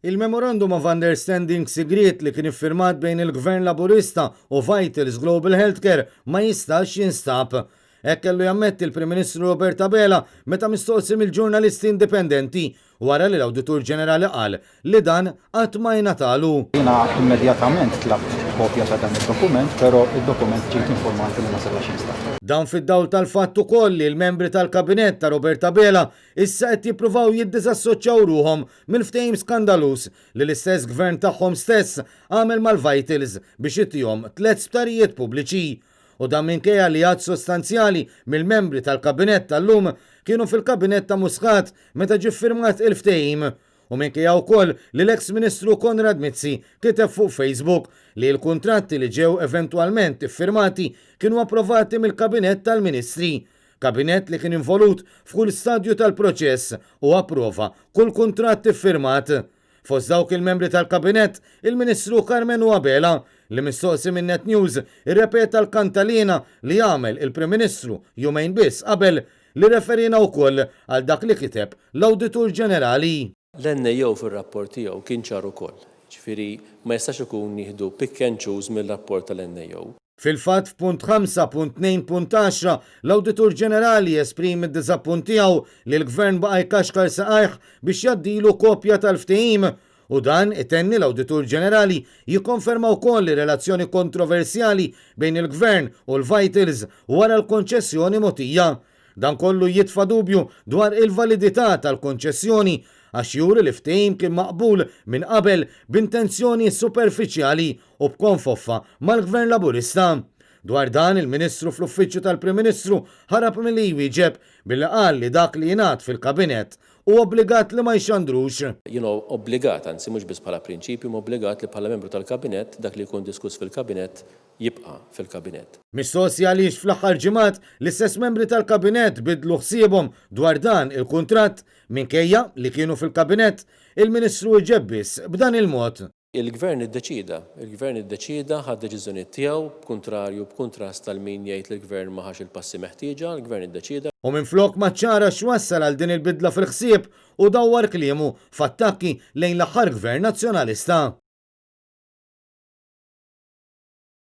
Il-Memorandum of Understanding sigriet li kien iffirmat bejn il-Gvern Laburista u Vitals Global Healthcare ma jistax jinstab. Hekk kellu jammetti il-Prim Ministru Robert Abela meta mistoqsim il-ġurnalisti indipendenti wara li l-Awditur Ġenerali qal li dan qatt ma jingħatalu. Jiena immedjatament tlabt kopja ta' dan id-dokument, però id-dokument ġiet informati li ma setax jinstab. Dan fid-dawl tal-fatt ukoll li l-membri tal-Kabinett ta' Robert Abela issa qed jippruvaw jiddisassoċjaw ruhom mill-ftehim skandalus li l-istess gvern tagħhom stess għamel mal-Vitals biex itihom 3 sptarijiet pubbliċi. U dan minkejja li għad sostanzjali mill-membri tal-Kabinett tal-lum kienu fil-Kabinett ta' Muscat meta ġie ffirmat il-ftehim. U minkejja wkoll li l-eks Ministru Konrad Mizzi kiteb fuq Facebook li l-kuntratti li ġew eventwalment iffirmati kienu approvati mill-Kabinett tal-Ministri. Kabinett li kien involut f'kull stadju tal-proċess u approva kull kuntratt iffirmat. Fost dawk il-membri tal-Kabinett, il-Ministru Carmen Abela li mistoqsi minn Net News irrepeta l-kantalina li jagħmel il-Prim Ministru jumejn biss qabel li referina wkoll għal dak li kiteb l-Awditur Ġenerali. L-NAO fil-rapport tiegħu kien ċar ukoll. Ġifieri ma jistax ikun jieħdu pick and choose mill-rapport tal-NAO. Fil-fatt f'punt 5.2.10 l-Awditur Ġenerali esprimi d-diżappunt tiegħu li l-Gvern baqa' jkaxkar saqajh biex jaddilu kopja tal-ftehim u dan itenni l-Awditur Ġenerali jikkonferma wkoll li relazzjoni kontroversjali bejn il-Gvern u l-Vitals wara l-konċessjoni mogħtija. Dan kollu jitfa' dubju dwar il-validità tal-konċessjoni għax juri li ftehim kien maqbul minn qabel b'intenzjoni superfiċjali u b'konfoffa mal-Gvern Laburista. Dwar dan il-Ministru fl-Uffiċċju tal-Prim Ministru ħarab milli jwieġeb billi qal li dak li jingħad fil-Kabinett u obbligat li ma jxandrux. Obbligat, anzi mhux biss bħala prinċipju, ma obbligat li bħala membru tal-Kabinett dak li jkun diskuss fil-Kabinett jibqa' fil-Kabinett. Mistoqsi għaliex fl-aħħar ġimgħat l-istess membri tal-Kabinett bidlu ħsiebhom dwar dan il-kuntratt minkejja li kienu fil-Kabinett, il-Ministru ġebbis b'dan il-mod. Il-Gvern iddeċida ħad deċiżjonijiet tiegħu b'kuntrast tal-min jgħid li l-Gvern ma ħax il-passi meħtieġa, il-Gvern iddeċida. U minflok ma ċara x'wassal għal din il-bidla fil-ħsieb u dawwar kliemu f'attakki lejn l-aħħar Gvern Nazzjonalista.